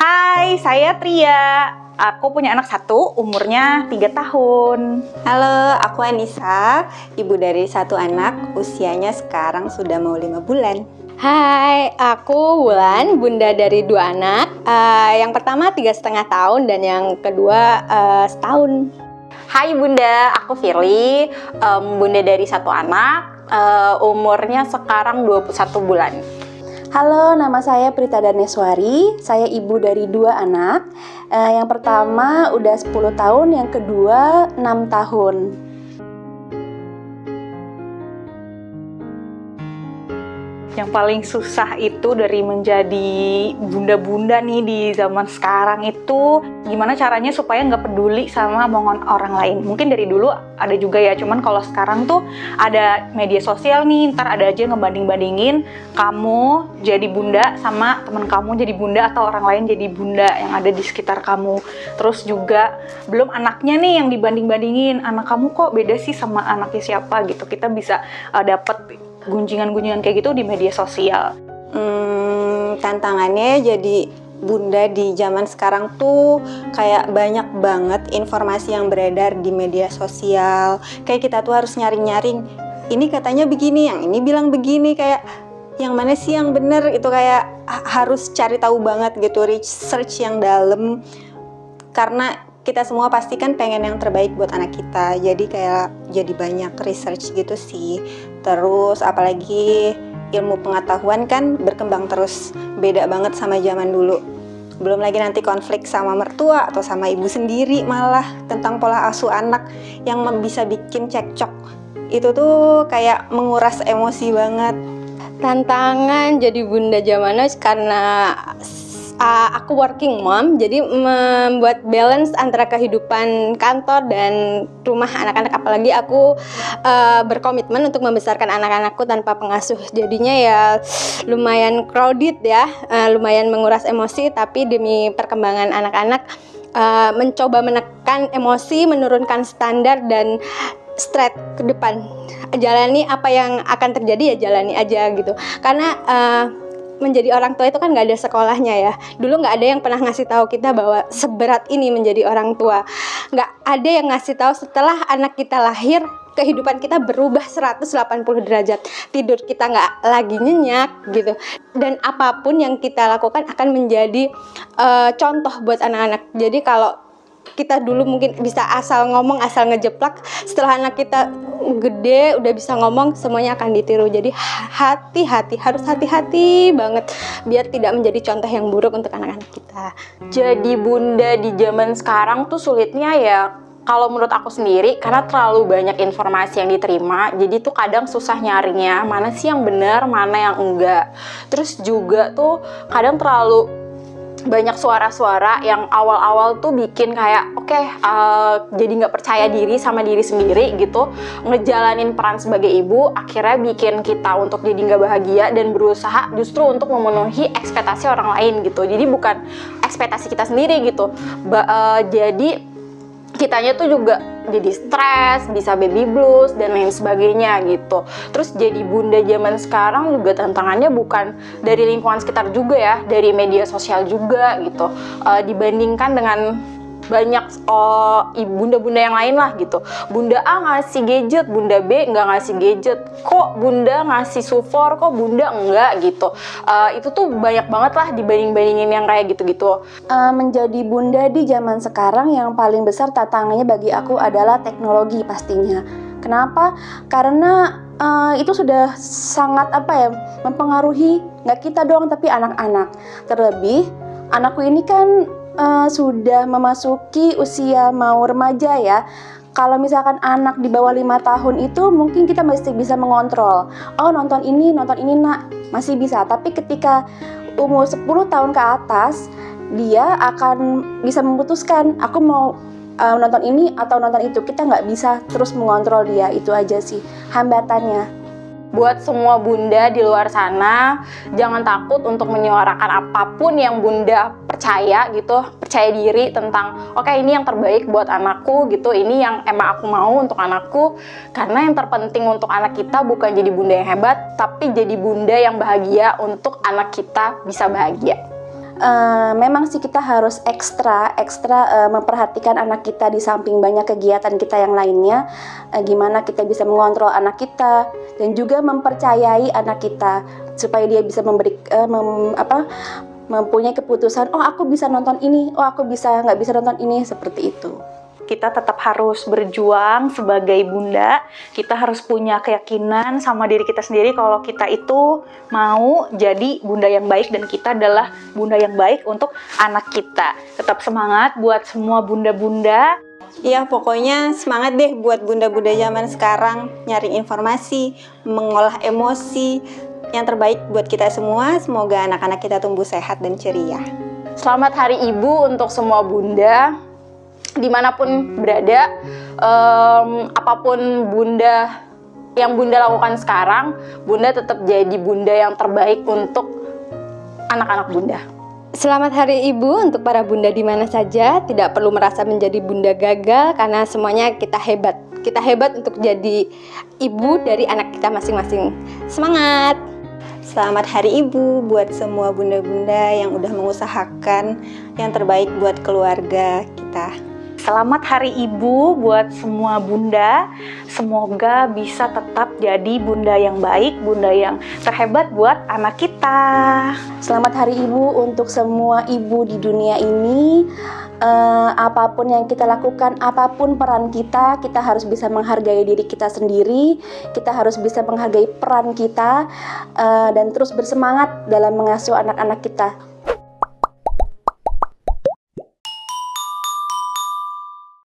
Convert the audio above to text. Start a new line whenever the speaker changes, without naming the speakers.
Hai, saya Tria. Aku punya anak satu, umurnya 3 tahun.
Halo, aku Anissa, ibu dari satu anak, usianya sekarang sudah mau 5 bulan.
Hai, aku Wulan, bunda dari 2 anak. Yang pertama 3,5 tahun dan yang kedua setahun.
Hai Bunda, aku Firly, bunda dari satu anak, umurnya sekarang 21 bulan.
Halo, nama saya Prita Daneswari, saya ibu dari 2 anak. Yang pertama udah 10 tahun, yang kedua 6 tahun.
Yang paling susah itu dari menjadi bunda-bunda nih di zaman sekarang itu gimana caranya supaya nggak peduli sama omongan orang lain. Mungkin dari dulu ada juga ya, cuman kalau sekarang tuh ada media sosial nih, ntar ada aja ngebanding-bandingin kamu jadi bunda sama teman kamu jadi bunda atau orang lain jadi bunda yang ada di sekitar kamu. Terus juga belum anaknya nih yang dibanding-bandingin, anak kamu kok beda sih sama anaknya siapa gitu. Kita bisa dapet gunjingan-gunjingan kayak gitu di media sosial.
Tantangannya jadi bunda di zaman sekarang tuh kayak banyak banget informasi yang beredar di media sosial. Kayak kita tuh harus nyaring-nyaring, ini katanya begini, yang ini bilang begini, kayak yang mana sih yang bener, itu kayak harus cari tahu banget gitu, research yang dalam. Karena kita semua pasti kan pengen yang terbaik buat anak kita, jadi banyak research gitu sih. Terus apalagi ilmu pengetahuan kan berkembang terus, beda banget sama zaman dulu. Belum lagi nanti konflik sama mertua atau sama ibu sendiri malah tentang pola asuh anak yang bisa bikin cekcok. Itu tuh kayak menguras emosi banget.
Tantangan jadi bunda zaman now karena aku working mom, jadi membuat balance antara kehidupan kantor dan rumah anak-anak. Apalagi aku berkomitmen untuk membesarkan anak-anakku tanpa pengasuh. Jadinya ya lumayan crowded ya, lumayan menguras emosi. Tapi demi perkembangan anak-anak, mencoba menekan emosi, menurunkan standar dan straight ke depan. Jalani apa yang akan terjadi ya jalani aja gitu. Karena menjadi orang tua itu kan nggak ada sekolahnya ya. Dulu nggak ada yang pernah ngasih tahu kita bahwa seberat ini menjadi orang tua. Nggak ada yang ngasih tahu setelah anak kita lahir, kehidupan kita berubah 180 derajat. Tidur kita nggak lagi nyenyak gitu. Dan apapun yang kita lakukan akan menjadi contoh buat anak-anak. Jadi kalau kita dulu mungkin bisa asal ngomong, asal ngejeplak, setelah anak kita gede udah bisa ngomong, semuanya akan ditiru. Jadi hati-hati, harus hati-hati banget biar tidak menjadi contoh yang buruk untuk anak-anak kita.
Jadi bunda di zaman sekarang tuh sulitnya ya, kalau menurut aku sendiri, karena terlalu banyak informasi yang diterima, jadi tuh kadang susah nyarinya, mana sih yang benar, mana yang enggak. Terus juga tuh kadang terlalu banyak suara-suara yang awal-awal tuh bikin kayak jadi nggak percaya diri sama diri sendiri gitu, ngejalanin peran sebagai ibu akhirnya bikin kita untuk jadi nggak bahagia dan berusaha justru untuk memenuhi ekspektasi orang lain gitu. Jadi bukan ekspektasi kita sendiri gitu. Jadi kitanya tuh juga jadi stres, bisa baby blues dan lain sebagainya gitu. Terus jadi bunda zaman sekarang juga tantangannya bukan dari lingkungan sekitar juga ya, dari media sosial juga gitu. Dibandingkan dengan banyak bunda-bunda yang lain lah gitu. Bunda A ngasih gadget, bunda B nggak ngasih gadget. Kok bunda ngasih sufor, kok bunda enggak gitu. Itu tuh banyak banget lah dibanding-bandingin yang kayak gitu-gitu.
Menjadi bunda di zaman sekarang yang paling besar tantangannya bagi aku adalah teknologi pastinya. Kenapa? Karena itu sudah sangat mempengaruhi nggak kita doang tapi anak-anak. Terlebih anakku ini kan sudah memasuki usia mau remaja ya. Kalau misalkan anak di bawah 5 tahun itu mungkin kita masih bisa mengontrol. Oh nonton ini nak, masih bisa. Tapi ketika umur 10 tahun ke atas, dia akan bisa memutuskan aku mau nonton ini atau nonton itu. Kita nggak bisa terus mengontrol dia, itu aja sih hambatannya.
Buat semua bunda di luar sana, jangan takut untuk menyuarakan apapun yang bunda percaya gitu, percaya diri tentang oke, ini yang terbaik buat anakku gitu, ini yang emang aku mau untuk anakku. Karena yang terpenting untuk anak kita bukan jadi bunda yang hebat, tapi jadi bunda yang bahagia untuk anak kita bisa bahagia.
memang sih kita harus ekstra memperhatikan anak kita di samping banyak kegiatan kita yang lainnya. Gimana kita bisa mengontrol anak kita dan juga mempercayai anak kita supaya dia bisa mempunyai keputusan, oh aku bisa nonton ini, oh aku nggak bisa nonton ini, seperti itu.
Kita tetap harus berjuang sebagai bunda. Kita harus punya keyakinan sama diri kita sendiri kalau kita itu mau jadi bunda yang baik dan kita adalah bunda yang baik untuk anak kita. Tetap semangat buat semua bunda-bunda.
Ya pokoknya semangat deh buat bunda-bunda zaman sekarang, nyari informasi, mengolah emosi. Yang terbaik buat kita semua, semoga anak-anak kita tumbuh sehat dan ceria.
Selamat Hari Ibu untuk semua bunda dimanapun berada. Apapun bunda yang bunda lakukan sekarang, bunda tetap jadi bunda yang terbaik untuk anak-anak bunda.
Selamat Hari Ibu untuk para bunda di mana saja. Tidak perlu merasa menjadi bunda gagal karena semuanya kita hebat. Kita hebat untuk jadi ibu dari anak kita masing-masing. Semangat!
Selamat Hari Ibu buat semua bunda-bunda yang udah mengusahakan yang terbaik buat keluarga kita.
Selamat Hari Ibu buat semua bunda. Semoga bisa tetap jadi bunda yang baik, bunda yang terhebat buat anak kita.
Selamat Hari Ibu untuk semua ibu di dunia ini. Apapun yang kita lakukan, apapun peran kita harus bisa menghargai diri kita sendiri. Kita harus bisa menghargai peran kita dan terus bersemangat dalam mengasuh anak-anak kita.